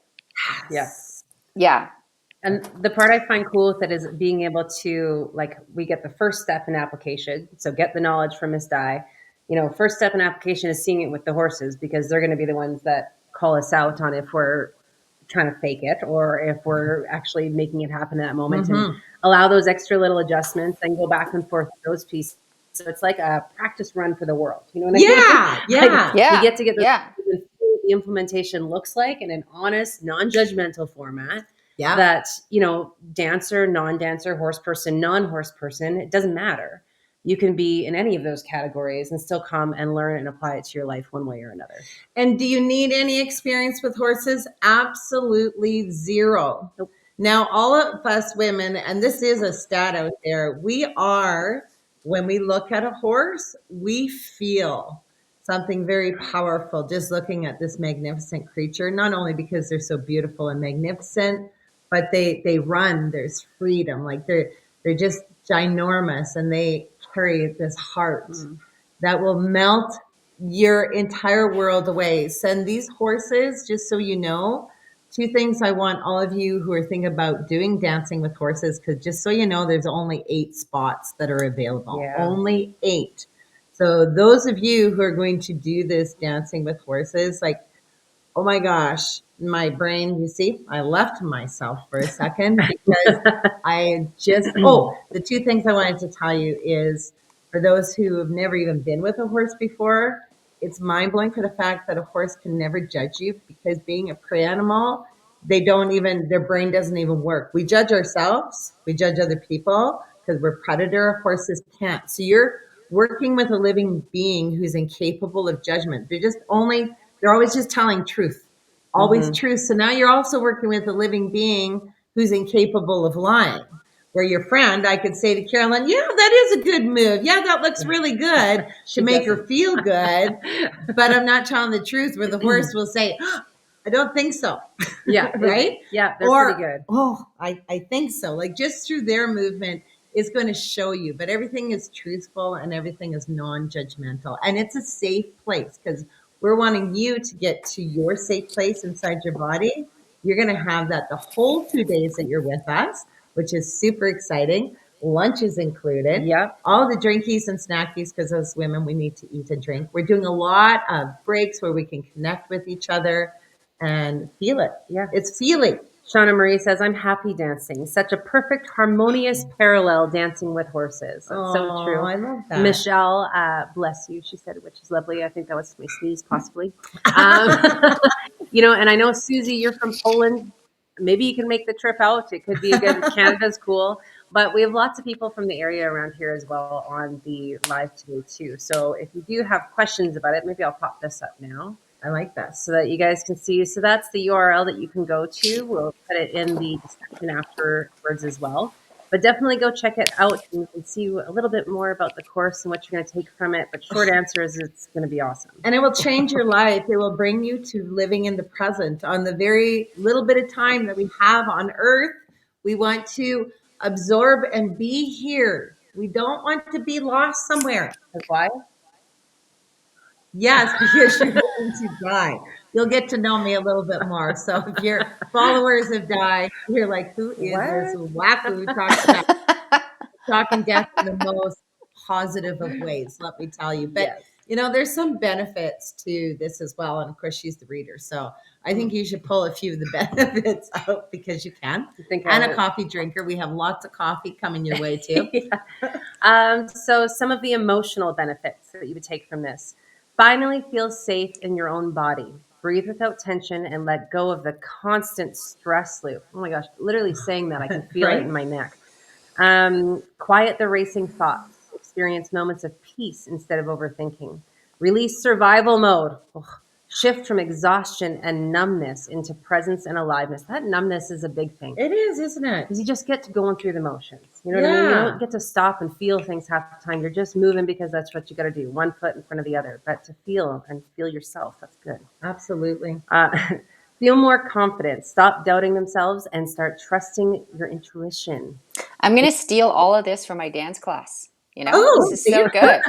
S1: Yeah.
S3: Yeah.
S1: And the part I find cool with it is being able to, like, we get the first step in application. So get the knowledge from Miss Di. You know, first step in application is seeing it with the horses, because they're going to be the ones that call us out on if we're trying to fake it or if we're actually making it happen in that moment, and allow those extra little adjustments and go back and forth with those pieces. So it's like a practice run for the world. You know what I mean? Like,
S3: Yeah.
S1: we get to get those
S3: Yeah.
S1: the implementation looks like in an honest, non-judgmental format.
S2: Yeah.
S1: That, you know, dancer, non-dancer, horse person, non-horse person, it doesn't matter. You can be in any of those categories and still come and learn and apply it to your life one way or another.
S2: And do you need any experience with horses? Absolutely zero.
S1: Nope.
S2: Now, all of us women, and this is a stat out there, we are, when we look at a horse, we feel something very powerful just looking at this magnificent creature, not only because they're so beautiful and magnificent, but they run, there's freedom. Like they're just ginormous, and they carry this heart that will melt your entire world away. Send these horses, just so you know, two things I want all of you who are thinking about doing dancing with horses, because just so you know, there's only 8 spots that are available.
S1: Yeah.
S2: Only 8. So those of you who are going to do this dancing with horses, like, oh my gosh, my brain, you see, I left myself for a second because I just, the 2 things I wanted to tell you is, for those who have never even been with a horse before, it's mind blowing for the fact that a horse can never judge you, because being a prey animal, their brain doesn't even work. We judge ourselves, we judge other people because we're predator. Horses can't. So you're working with a living being who's incapable of judgment. They're always just telling truth, always truth. So now you're also working with a living being who's incapable of lying. Where your friend, I could say to Carolyn, yeah, that is a good move. Yeah, that looks really good to make her feel good. But I'm not telling the truth, where the horse will say, I don't think so.
S1: Yeah.
S2: Right?
S1: Yeah, they're pretty good.
S2: I think so. Like, just through their movement is going to show you. But everything is truthful and everything is non-judgmental. And it's a safe place, because we're wanting you to get to your safe place inside your body. You're going to have that the whole 2 days that you're with us, which is super exciting. Lunch is included.
S1: Yep.
S2: All the drinkies and snackies, because as women, we need to eat and drink. We're doing a lot of breaks where we can connect with each other and feel it.
S1: Yeah.
S2: It's feeling.
S1: Shauna Marie says, I'm happy dancing. Such a perfect, harmonious parallel dancing with horses. That's so true.
S2: I love that.
S1: Michelle, bless you, she said, which is lovely. I think that was my sneeze, possibly. You know, and I know, Susie, you're from Poland. Maybe you can make the trip out. It could be a good, Canada's cool. But we have lots of people from the area around here as well on the live today, too. So if you do have questions about it, maybe I'll pop this up now.
S2: I like that.
S1: So that you guys can see. So that's the URL that you can go to. We'll put it in the description afterwards as well. But definitely go check it out, and you can see a little bit more about the course and what you're going to take from it. But short answer is, it's going to be awesome.
S2: And it will change your life. It will bring you to living in the present. On the very little bit of time that we have on earth, we want to absorb and be here. We don't want to be lost somewhere.
S1: Why?
S2: Yes, because you're going to die. You'll get to know me a little bit more. So if your followers have died, you're like, who is this wacko talking death in the most positive of ways, let me tell you. But, you know, there's some benefits to this as well. And of course, she's the reader. So I think you should pull a few of the benefits out, because you can. And a coffee drinker. We have lots of coffee coming your way too.
S1: So some of the emotional benefits that you would take from this. Finally feel safe in your own body. Breathe without tension and let go of the constant stress loop. Oh my gosh, literally saying that, I can feel it in my neck. Quiet the racing thoughts. Experience moments of peace instead of overthinking. Release survival mode. Ugh. Shift from exhaustion and numbness into presence and aliveness. That numbness is a big thing.
S2: It is, isn't it?
S1: Because you just get to going through the motions. You know what I mean? You don't get to stop and feel things half the time. You're just moving because that's what you got to do. One foot in front of the other. But to feel and feel yourself, that's good.
S2: Absolutely.
S1: Feel more confident. Stop doubting themselves and start trusting your intuition.
S3: I'm going to steal all of this from my dance class. You know, this is so good.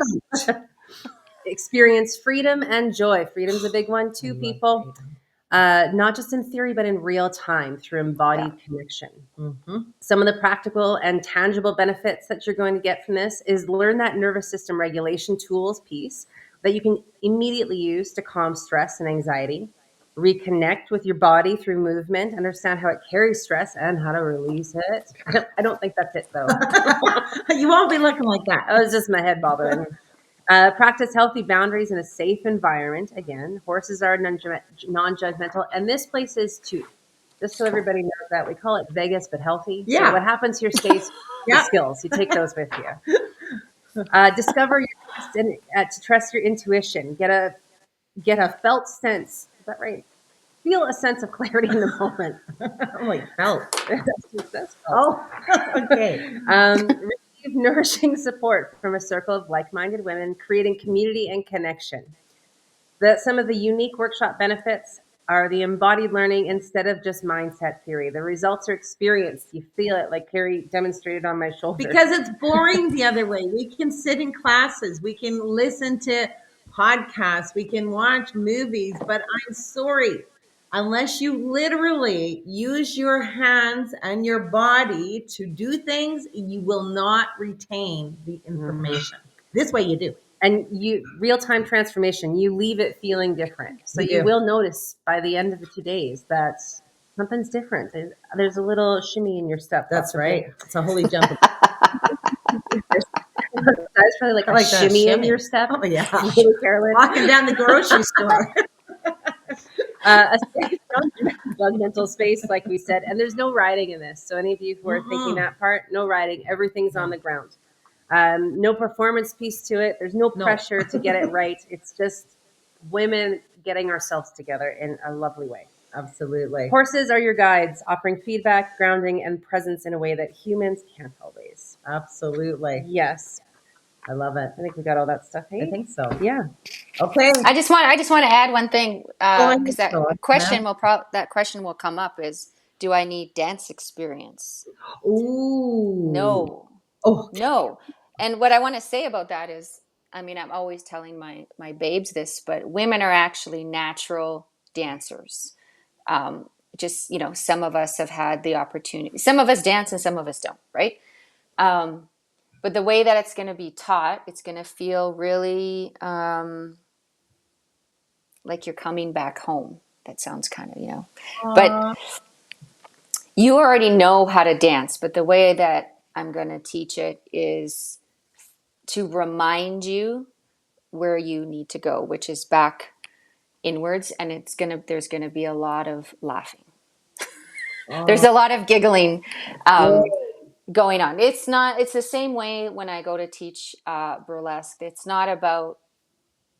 S1: experience freedom and joy. Freedom's a big one
S2: I
S1: too,
S2: love
S1: people.
S2: freedom.
S1: Not just in theory, but in real time through
S3: Yeah.
S1: embodied connection.
S2: Mm-hmm.
S1: Some of the practical and tangible benefits that you're going to get from this is learn that nervous system regulation tools piece that you can immediately use to calm stress and anxiety, reconnect with your body through movement, understand how it carries stress and how to release it. I don't think that's it though.
S2: You won't be looking like
S1: That
S2: that.
S1: was just my head bothering. Practice healthy boundaries in a safe environment. Again, horses are non-judgmental, and this place is too. Just so everybody knows that we call it Vegas, but healthy. So
S2: Yeah.
S1: what happens here stays. The
S2: Yep.
S1: skills you take those with you. Discover your trust and to trust your intuition. Get a felt sense. Is that right? Feel a sense of clarity in the moment.
S2: I'm like, felt.
S1: That's felt.
S2: Oh, okay.
S1: Receive nourishing support from a circle of like-minded women, creating community and connection. Some of the unique workshop benefits are the embodied learning instead of just mindset theory. The results are experienced. You feel it, like Carrie demonstrated on my shoulder.
S2: Because it's boring the other way. We can sit in classes, we can listen to podcasts, we can watch movies, but I'm sorry, unless you literally use your hands and your body to do things, you will not retain the information. This way you do.
S1: And real-time transformation, you leave it feeling different. So
S2: You
S1: you
S2: do.
S1: will notice by the end of the 2 days that something's different. There's a little shimmy in your step.
S2: That's
S1: possibly.
S2: right. It's a holy jump.
S1: That's probably like
S2: I
S1: a
S2: like that
S1: shimmy in
S2: shimmy.
S1: your step.
S2: Oh, yeah.
S1: Really, Carolyn?
S2: Walking down the grocery store.
S1: A safe, non-judgmental space, like we said, and there's no riding in this. So any of you who are thinking that part, no riding. Everything's on the ground. No performance piece to it. There's no
S2: No.
S1: pressure to get it right. It's just women getting ourselves together in a lovely way.
S2: Absolutely.
S1: Horses are your guides, offering feedback, grounding, and presence in a way that humans can't always.
S2: Absolutely.
S1: Yes,
S2: I love it.
S1: I think we got all that stuff.
S2: I
S1: Hey,
S2: think so.
S1: yeah.
S2: Okay.
S3: I just want to add one thing
S2: Go ahead,
S3: because that
S2: Phyllis.
S3: question will come up is, do I need dance experience?
S2: Ooh.
S3: No,
S2: Oh,
S3: no. And what I want to say about that is, I mean, I'm always telling my babes this, but women are actually natural dancers. Just, some of us have had the opportunity. Some of us dance and some of us don't, right? But the way that it's going to be taught, it's going to feel really like you're coming back home. That sounds kind of. But you already know how to dance, but the way that I'm going to teach it is to remind you where you need to go, which is back inwards, and there's going to be a lot of laughing. There's a lot of giggling going on. It's the same way when I go to teach burlesque. It's not about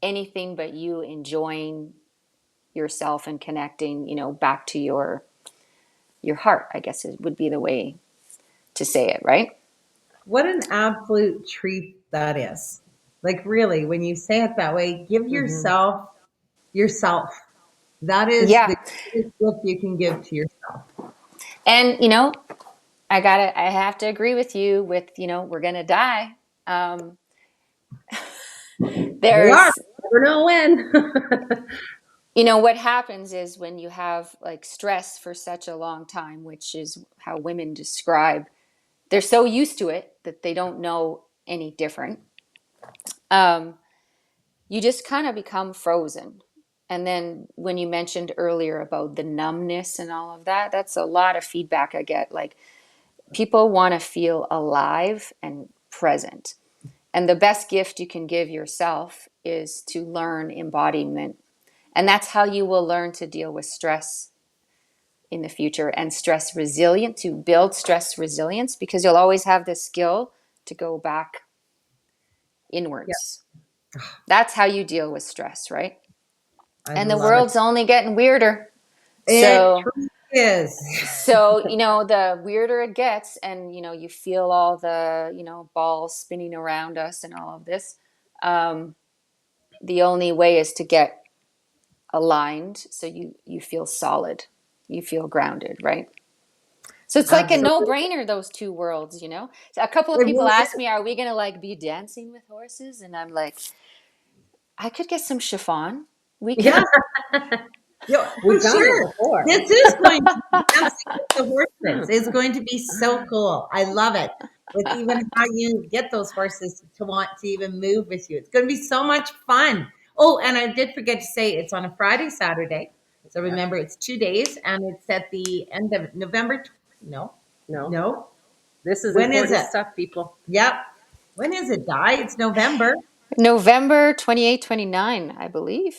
S3: anything but you enjoying yourself and connecting, back to your heart, I guess it would be the way to say it, right?
S2: what an absolute treat that is. Like, really, when you say it that way, give yourself yourself. That is
S3: Yeah.
S2: the greatest gift you can give to yourself.
S3: And I have to agree with you with, we're gonna die.
S2: We are.
S3: There's
S1: Never know when.
S3: what happens is when you have like stress for such a long time, which is how women describe, they're so used to it that they don't know any different. You just kind of become frozen. And then when you mentioned earlier about the numbness and all of that, that's a lot of feedback I get. Like, people want to feel alive and present. And the best gift you can give yourself is to learn embodiment. And that's how you will learn to deal with stress in the future and stress resilient, to build stress resilience, because you'll always have the skill to go back inwards. That's how you deal with stress, right?
S2: I
S3: And the
S2: love it.
S3: world's only getting weirder.
S2: It
S3: So
S2: truly is.
S3: the weirder it gets, and you feel all the balls spinning around us and all of this, the only way is to get aligned, so you feel solid, you feel grounded, right? So it's like a
S2: Absolutely.
S3: no-brainer, those two worlds. So a couple of
S2: It
S3: people
S2: really
S3: ask
S2: is.
S3: me, are we gonna like be dancing with horses? And I'm like, I could get some chiffon. We
S2: Yeah,
S3: can.
S1: We've
S2: for
S1: done it
S2: sure.
S1: before.
S2: This is going to be dancing with the horses. It's going to be so cool. I love it. With even how you get those horses to want to even move with you. It's going to be so much fun. Oh, and I did forget to say it's on a Friday, Saturday. So remember, it's 2 days, and it's at the end of November. No,
S1: No,
S2: no.
S1: this is
S2: When is
S1: important
S2: it?
S1: stuff, people.
S2: Yep. When is it, Di? It's November.
S3: November 28, 29, I believe.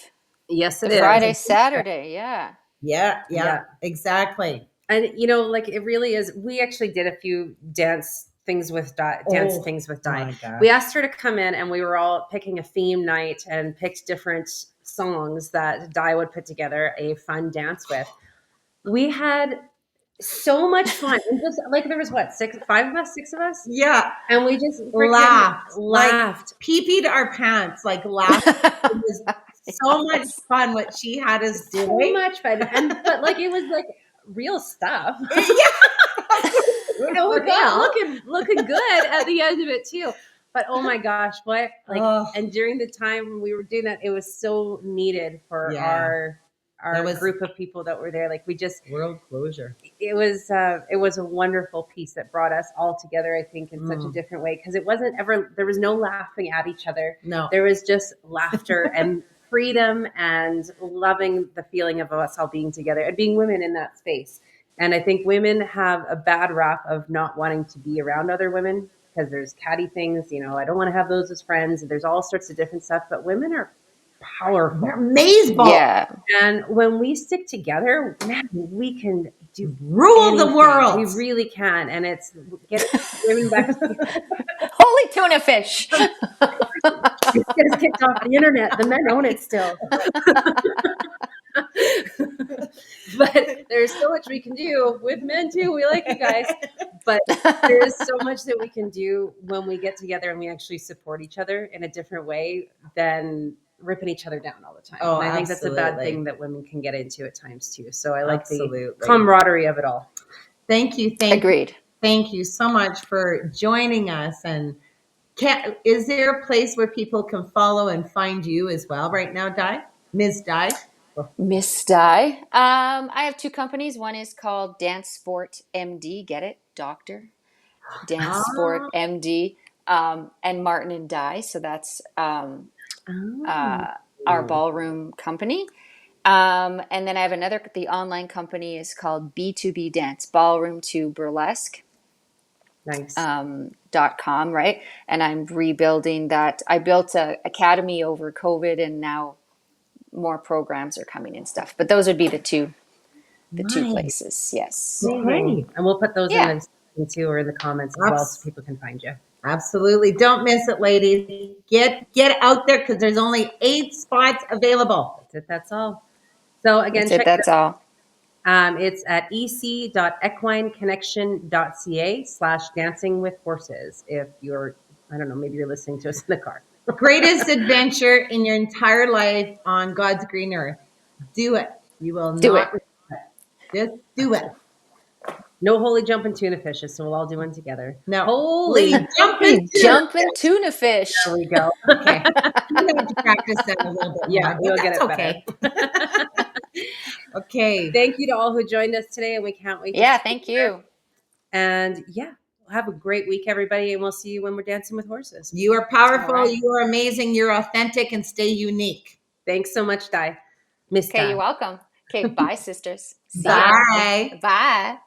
S1: Yes,
S3: The
S1: it
S2: Yeah.
S1: is.
S3: Friday, Saturday. Yeah.
S2: Yeah,
S1: Yeah.
S2: exactly.
S1: And like it really is. We actually did a few dance things with Di.
S2: My
S1: We
S2: gosh.
S1: asked her to come in, and we were all picking a theme night and picked different songs that Di would put together a fun dance with. We had so much fun, and just like there was what, five of us, six of us,
S2: Yeah.
S1: and we just freaking
S2: Laughed, like
S1: laughed.
S2: pee-peed our pants, like laughed. It was so much
S3: Yes.
S2: fun what she had us
S1: So
S2: doing.
S1: much fun, but like it was like real stuff.
S2: Yeah,
S1: And we got
S2: real.
S1: looking good at the end of it too. But oh my gosh, what like
S2: Oh,
S1: and during the time when we were doing that, it was so needed for
S2: yeah, that
S1: our
S2: was
S1: group of people that were there. Like we just
S2: world closure.
S1: it was a wonderful piece that brought us all together, I think, in such a different way. Because it wasn't ever there was no laughing at each other.
S2: No,
S1: There was just laughter and freedom and loving the feeling of us all being together and being women in that space. And I think women have a bad rap of not wanting to be around other women because there's catty things, I don't want to have those as friends. And there's all sorts of different stuff. But women are powerful.
S2: we're amazing.
S3: Yeah.
S1: And when we stick together, man, we can do
S2: Rule the
S1: anything.
S2: world.
S1: We really can. And it's get women back together.
S3: Holy tuna fish.
S1: It's get us kicked off the internet. The men own it still. But there's so much we can do with men too. We like you guys. But there's so much that we can do when we get together and we actually support each other in a different way than ripping each other down all the time.
S2: Oh,
S1: and I think that's a bad
S2: absolutely.
S1: thing that women can get into at times too. So I like
S2: Absolutely.
S1: the camaraderie of it all.
S2: Thank you.
S3: Agreed.
S2: Thank you so much for joining us. And is there a place where people can follow and find you as well right now, Di? Ms. Di?
S3: Miss Di. I have two companies. One is called Dance Sport MD. Get it? Doctor. Dance Sport
S2: Ah,
S3: MD. And Martin and Di. So that's
S1: Oh.
S3: our ballroom company. And then I have the online company is called B2B Dance, Ballroom to Burlesque.
S1: Nice.
S3: .com, right? And I'm rebuilding that. I built a academy over COVID, and now more programs are coming and stuff. But those would be the two
S2: nice.
S3: places. Yes.
S1: Amazing.
S2: Okay.
S1: And we'll put those in
S3: Yeah.
S1: the description too or in the comments as well so
S2: Abs-
S1: people can find you.
S2: Absolutely. Don't miss it, ladies. Get out there because there's only 8 spots available.
S1: That's it. That's all. So again,
S3: That's it.
S1: check it
S3: That's all.
S1: It's at ec.equineconnection.ca/dancing with horses. If you're, I don't know, maybe you're listening to us in the car.
S2: Greatest adventure in your entire life on God's green earth. Do it. You will
S3: Do
S2: not
S3: it.
S2: regret it. Just do it.
S1: No holy jumping tuna fishes, so we'll all do one together.
S2: No.
S1: Holy
S2: Jumping
S3: Hey,
S2: tuna.
S3: jumping tuna fish.
S1: There we go.
S2: Okay. I'm going to have to practice that a little bit
S1: Yeah,
S2: more,
S1: we'll
S2: but
S1: get
S2: that's
S1: it better.
S2: okay. Okay.
S1: Thank you to all who joined us today, and we can't wait to
S3: Yeah,
S1: see
S3: thank
S1: you.
S3: you.
S1: And yeah, have a great week, everybody, and we'll see you when we're dancing with horses.
S2: You are powerful.
S3: All right.
S2: You are amazing. You're authentic and stay unique.
S1: Thanks so much, Di. Miss
S3: Okay,
S1: Di.
S3: you're welcome. Okay, bye, sisters. See ya.
S2: Bye.
S3: Bye.